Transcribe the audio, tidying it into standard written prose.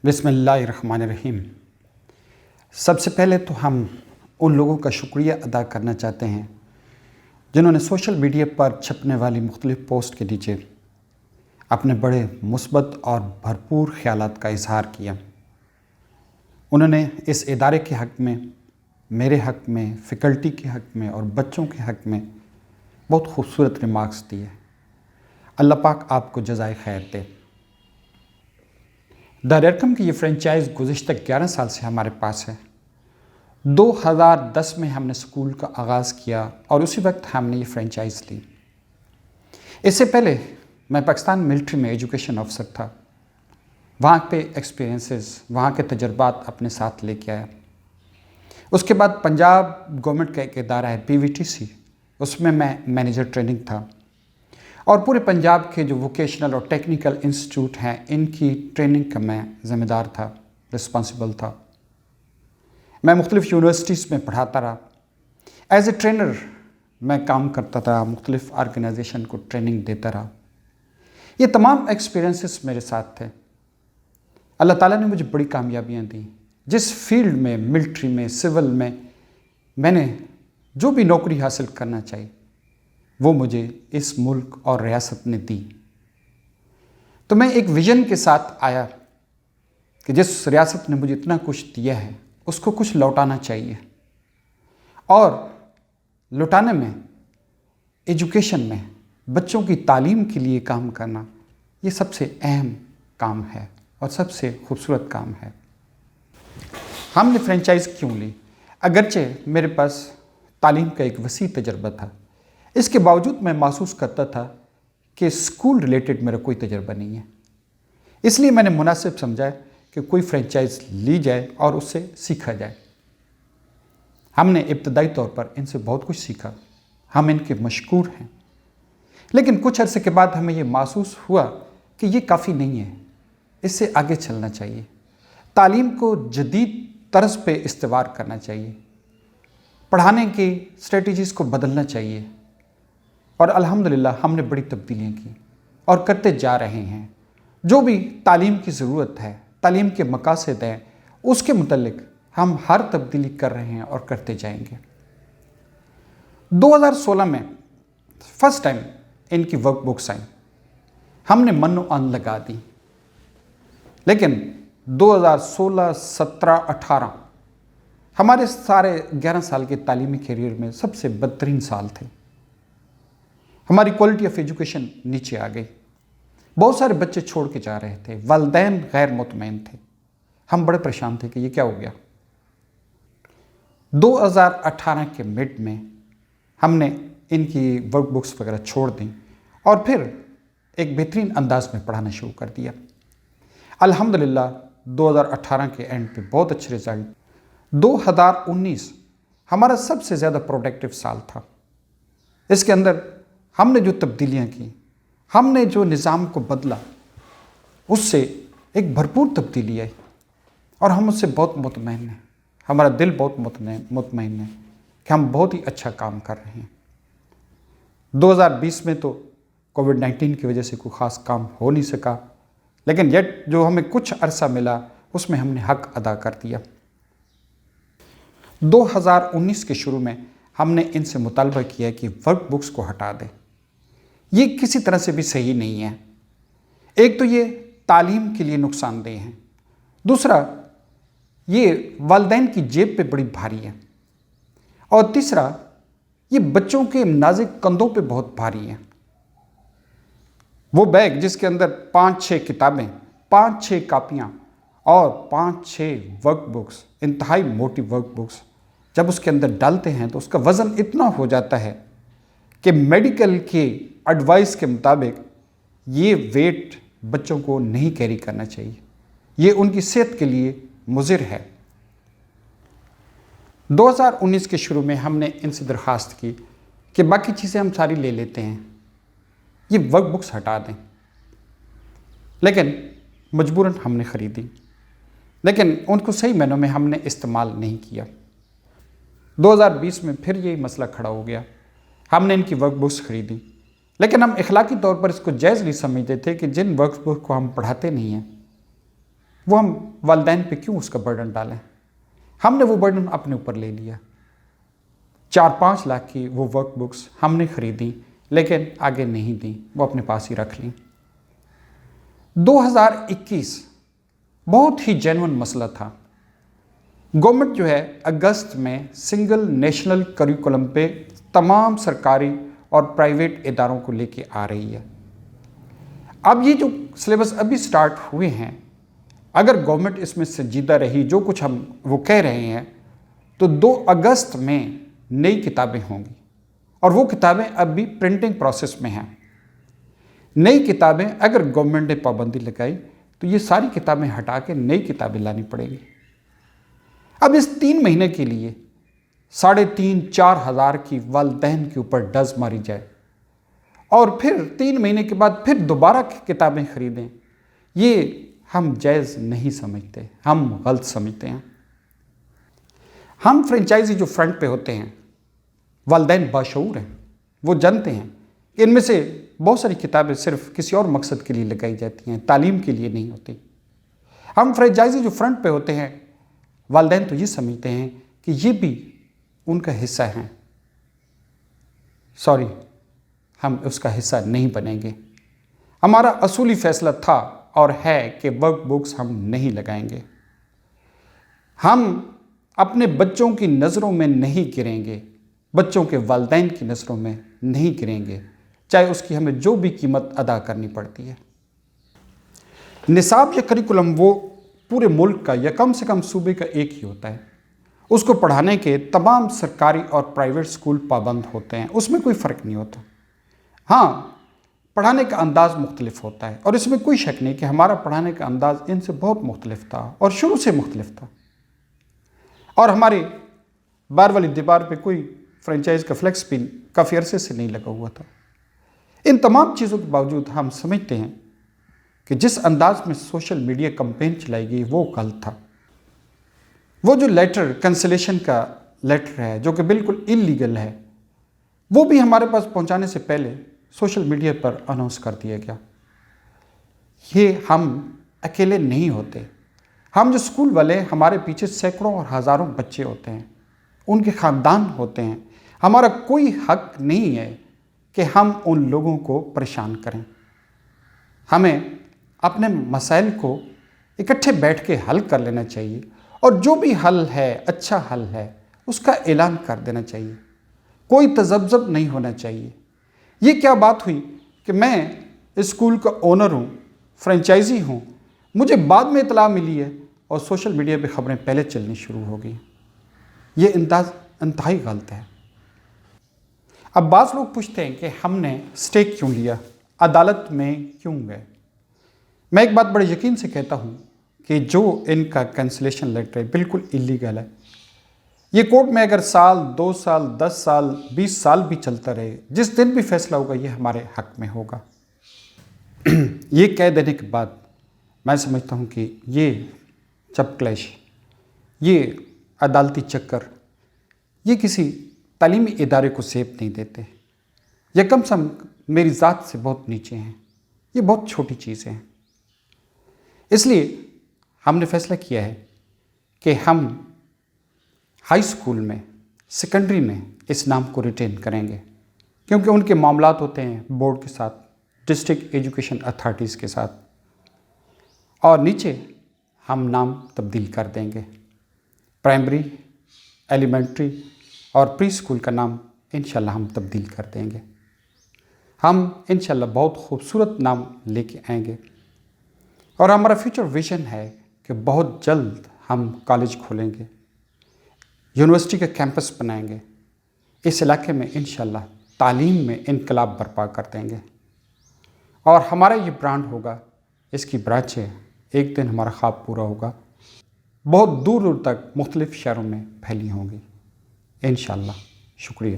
بسم اللہ الرحمن الرحیم۔ سب سے پہلے تو ہم ان لوگوں کا شکریہ ادا کرنا چاہتے ہیں جنہوں نے سوشل میڈیا پر چھپنے والی مختلف پوسٹ کے نیچے اپنے بڑے مثبت اور بھرپور خیالات کا اظہار کیا۔ انہوں نے اس ادارے کے حق میں، میرے حق میں، فیکلٹی کے حق میں اور بچوں کے حق میں بہت خوبصورت ریمارکس دیے۔ اللہ پاک آپ کو جزائے خیر دے۔ دا ریئرکم کی یہ فرینچائز گزشتہ 11 سال سے ہمارے پاس ہے۔ 2010 میں ہم نے سکول کا آغاز کیا اور اسی وقت ہم نے یہ فرینچائز لی۔ اس سے پہلے میں پاکستان ملٹری میں ایجوکیشن آفیسر تھا۔ وہاں پہ ایکسپیرینسز، وہاں کے تجربات اپنے ساتھ لے کے آیا۔ اس کے بعد پنجاب گورنمنٹ کا ایک ادارہ ہے PVTC، اس میں مینیجر ٹریننگ تھا اور پورے پنجاب کے جو ووکیشنل اور ٹیکنیکل انسٹیٹیوٹ ہیں ان کی ٹریننگ کا میں ذمہ دار تھا، رسپانسبل تھا۔ میں مختلف یونیورسٹیز میں پڑھاتا رہا۔ ایز اے ٹرینر میں کام کرتا رہا، مختلف آرگنائزیشن کو ٹریننگ دیتا رہا۔ یہ تمام ایکسپیرینسز میرے ساتھ تھے۔ اللہ تعالیٰ نے مجھے بڑی کامیابیاں دیں۔ جس فیلڈ میں، ملٹری میں، سول میں نے جو بھی نوکری حاصل کرنا چاہی وہ مجھے اس ملک اور ریاست نے دی۔ تو میں ایک ویژن کے ساتھ آیا کہ جس ریاست نے مجھے اتنا کچھ دیا ہے اس کو کچھ لوٹانا چاہیے، اور لوٹانے میں، ایجوکیشن میں، بچوں کی تعلیم کے لیے کام کرنا یہ سب سے اہم کام ہے اور سب سے خوبصورت کام ہے۔ ہم نے فرینچائز کیوں لی؟ اگرچہ میرے پاس تعلیم کا ایک وسیع تجربہ تھا، اس کے باوجود میں محسوس کرتا تھا کہ اسکول ریلیٹڈ میرا کوئی تجربہ نہیں ہے۔ اس لیے میں نے مناسب سمجھا کہ کوئی فرینچائز لی جائے اور اس سے سیکھا جائے۔ ہم نے ابتدائی طور پر ان سے بہت کچھ سیکھا، ہم ان کے مشکور ہیں، لیکن کچھ عرصے کے بعد ہمیں یہ محسوس ہوا کہ یہ کافی نہیں ہے، اس سے آگے چلنا چاہیے۔ تعلیم کو جدید طرز پہ استوار کرنا چاہیے، پڑھانے کی اسٹریٹجیز کو بدلنا چاہیے، اور الحمدللہ ہم نے بڑی تبدیلیاں کی اور کرتے جا رہے ہیں۔ جو بھی تعلیم کی ضرورت ہے، تعلیم کے مقاصد ہیں، اس کے متعلق ہم ہر تبدیلی کر رہے ہیں اور کرتے جائیں گے۔ 2016 میں فرسٹ ٹائم ان کی ورک بکس آئیں، ہم نے من و ان لگا دی، لیکن 2016، 17، 18 ہمارے سارے 11 سال کے تعلیمی کیریئر میں سب سے بدترین سال تھے۔ ہماری کوالٹی آف ایجوکیشن نیچے آ گئی، بہت سارے بچے چھوڑ کے جا رہے تھے، والدین غیر مطمئن تھے، ہم بڑے پریشان تھے کہ یہ کیا ہو گیا۔ 2018 کے مڈ میں ہم نے ان کی ورک بکس وغیرہ چھوڑ دیں اور پھر ایک بہترین انداز میں پڑھانا شروع کر دیا۔ الحمدللہ 2018 کے اینڈ پہ بہت اچھے رزلٹ۔ 2019 ہمارا سب سے زیادہ پروڈکٹیو سال تھا۔ اس کے اندر ہم نے جو تبدیلیاں کی، ہم نے جو نظام کو بدلا، اس سے ایک بھرپور تبدیلی آئی اور ہم اس سے بہت مطمئن ہیں۔ ہمارا دل بہت مطمئن ہے کہ ہم بہت ہی اچھا کام کر رہے ہیں۔ 2020 میں تو کووڈ-19 کی وجہ سے کوئی خاص کام ہو نہیں سکا، لیکن جو ہمیں کچھ عرصہ ملا اس میں ہم نے حق ادا کر دیا۔ 2019 کے شروع میں ہم نے ان سے مطالبہ کیا کہ ورک بکس کو ہٹا دیں۔ یہ کسی طرح سے بھی صحیح نہیں ہے۔ ایک تو یہ تعلیم کے لیے نقصان دہ ہیں، دوسرا یہ والدین کی جیب پہ بڑی بھاری ہے، اور تیسرا یہ بچوں کے نازک کندھوں پہ بہت بھاری ہیں۔ وہ بیگ جس کے اندر 5-6 کتابیں، 5-6 کاپیاں اور 5-6 ورک بکس، انتہائی موٹی ورک بکس، جب اس کے اندر ڈالتے ہیں تو اس کا وزن اتنا ہو جاتا ہے کہ میڈیکل کے ایڈوائس کے مطابق یہ ویٹ بچوں کو نہیں کیری کرنا چاہیے، یہ ان کی صحت کے لیے مضر ہے۔ 2019 کے شروع میں ہم نے ان سے درخواست کی کہ باقی چیزیں ہم ساری لے لیتے ہیں، یہ ورک بکس ہٹا دیں، لیکن مجبوراً ہم نے خریدی، لیکن ان کو صحیح معنوں میں ہم نے استعمال نہیں کیا۔ 2020 میں پھر یہی مسئلہ کھڑا ہو گیا، ہم نے ان کی ورک بکس خریدی، لیکن ہم اخلاقی طور پر اس کو جائز نہیں سمجھتے تھے کہ جن ورک بک کو ہم پڑھاتے نہیں ہیں وہ ہم والدین پہ کیوں اس کا برڈن ڈالیں؟ ہم نے وہ برڈن اپنے اوپر لے لیا. 4-5 لاکھ کی وہ ورک بکس ہم نے خریدی لیکن آگے نہیں دیں، وہ اپنے پاس ہی رکھ لیں. 2021 بہت ہی جینون مسئلہ تھا. گورنمنٹ جو ہے اگست میں سنگل نیشنل کریکولم پہ تمام سرکاری اور پرائیویٹ اداروں کو لے کے آ رہی ہے. اب یہ جو سلیبس ابھی سٹارٹ ہوئے ہیں، اگر گورنمنٹ اس میں سنجیدہ رہی، جو کچھ ہم وہ کہہ رہے ہیں، تو 2 اگست میں نئی کتابیں ہوں گی، اور وہ کتابیں اب بھی پرنٹنگ پروسیس میں ہیں. نئی کتابیں اگر گورنمنٹ نے پابندی لگائی تو یہ ساری کتابیں ہٹا کے نئی کتابیں لانی پڑیں گی. اب اس 3 مہینے کے لیے 3,500-4 ہزار کی والدین کے اوپر ڈز ماری جائے اور پھر 3 مہینے کے بعد پھر دوبارہ کتابیں خریدیں، یہ ہم جائز نہیں سمجھتے، ہم غلط سمجھتے ہیں. ہم فرنچائزی جو فرنٹ پہ ہوتے ہیں، والدین باشعور ہیں، وہ جانتے ہیں کہ ان میں سے بہت ساری کتابیں صرف کسی اور مقصد کے لیے لگائی جاتی ہیں، تعلیم کے لیے نہیں ہوتی. ہم فرنچائزی جو فرنٹ پہ ہوتے ہیں، والدین تو یہ سمجھتے ہیں کہ یہ بھی ان کا حصہ ہیں. سوری، ہم اس کا حصہ نہیں بنیں گے. ہمارا اصولی فیصلہ تھا اور ہے کہ ورک بکس ہم نہیں لگائیں گے. ہم اپنے بچوں کی نظروں میں نہیں گریں گے، بچوں کے والدین کی نظروں میں نہیں گریں گے، چاہے اس کی ہمیں جو بھی قیمت ادا کرنی پڑتی ہے. نصاب یا کریکولم وہ پورے ملک کا یا کم سے کم صوبے کا ایک ہی ہوتا ہے. اس کو پڑھانے کے تمام سرکاری اور پرائیویٹ سکول پابند ہوتے ہیں، اس میں کوئی فرق نہیں ہوتا. ہاں، پڑھانے کا انداز مختلف ہوتا ہے، اور اس میں کوئی شک نہیں کہ ہمارا پڑھانے کا انداز ان سے بہت مختلف تھا اور شروع سے مختلف تھا. اور ہمارے بار والی دیوار پہ کوئی فرنچائز کا فلیکس بھی کافی عرصے سے نہیں لگا ہوا تھا. ان تمام چیزوں کے باوجود ہم سمجھتے ہیں کہ جس انداز میں سوشل میڈیا کمپین چلائی گئی وہ غلط تھا. وہ جو لیٹر کنسلیشن کا لیٹر ہے جو کہ بالکل انلیگل ہے، وہ بھی ہمارے پاس پہنچانے سے پہلے سوشل میڈیا پر اناؤنس کر دیا گیا. یہ ہم اکیلے نہیں ہوتے. ہم جو اسکول والے، ہمارے پیچھے سینکڑوں اور ہزاروں بچے ہوتے ہیں، ان کے خاندان ہوتے ہیں. ہمارا کوئی حق نہیں ہے کہ ہم ان لوگوں کو پریشان کریں. ہمیں اپنے مسائل کو اکٹھے بیٹھ کے حل کر لینا چاہیے، اور جو بھی حل ہے، اچھا حل ہے، اس کا اعلان کر دینا چاہیے. کوئی تذبذب نہیں ہونا چاہیے. یہ کیا بات ہوئی کہ میں اسکول کا اونر ہوں، فرنچائزی ہوں، مجھے بعد میں اطلاع ملی ہے اور سوشل میڈیا پہ خبریں پہلے چلنی شروع ہو گئی. یہ انداز انتہائی غلط ہے. اب بعض لوگ پوچھتے ہیں کہ ہم نے اسٹے کیوں لیا، عدالت میں کیوں گئے. میں ایک بات بڑے یقین سے کہتا ہوں کہ جو ان کا کینسلیشن لیٹر ہے بالکل اللیگل ہے. یہ کورٹ میں اگر 1 سال، 2 سال، 10 سال، 20 سال بھی چلتا رہے، جس دن بھی فیصلہ ہوگا یہ ہمارے حق میں ہوگا. یہ کہہ دینے کے بعد میں سمجھتا ہوں کہ یہ چپکلیش، یہ عدالتی چکر، یہ کسی تعلیمی ادارے کو سیب نہیں دیتے، یا کم سے کم میری ذات سے بہت نیچے ہیں. یہ بہت چھوٹی چیزیں ہیں. اس لیے ہم نے فیصلہ کیا ہے کہ ہم ہائی اسکول میں، سیکنڈری میں اس نام کو ریٹین کریں گے، کیونکہ ان کے معاملات ہوتے ہیں بورڈ کے ساتھ، ڈسٹرکٹ ایجوکیشن اتھارٹیز کے ساتھ. اور نیچے ہم نام تبدیل کر دیں گے. پرائمری، ایلیمنٹری اور پری اسکول کا نام انشاءاللہ ہم تبدیل کر دیں گے. ہم انشاءاللہ بہت خوبصورت نام لے کے آئیں گے. اور ہمارا فیوچر ویژن ہے کہ بہت جلد ہم کالج کھولیں گے، یونیورسٹی کا کیمپس بنائیں گے. اس علاقے میں انشاءاللہ تعلیم میں انقلاب برپا کر دیں گے. اور ہمارا یہ برانڈ ہوگا، اس کی برانچیں ایک دن ہمارا خواب پورا ہوگا، بہت دور دور تک مختلف شہروں میں پھیلی ہوں گی انشاءاللہ. شکریہ.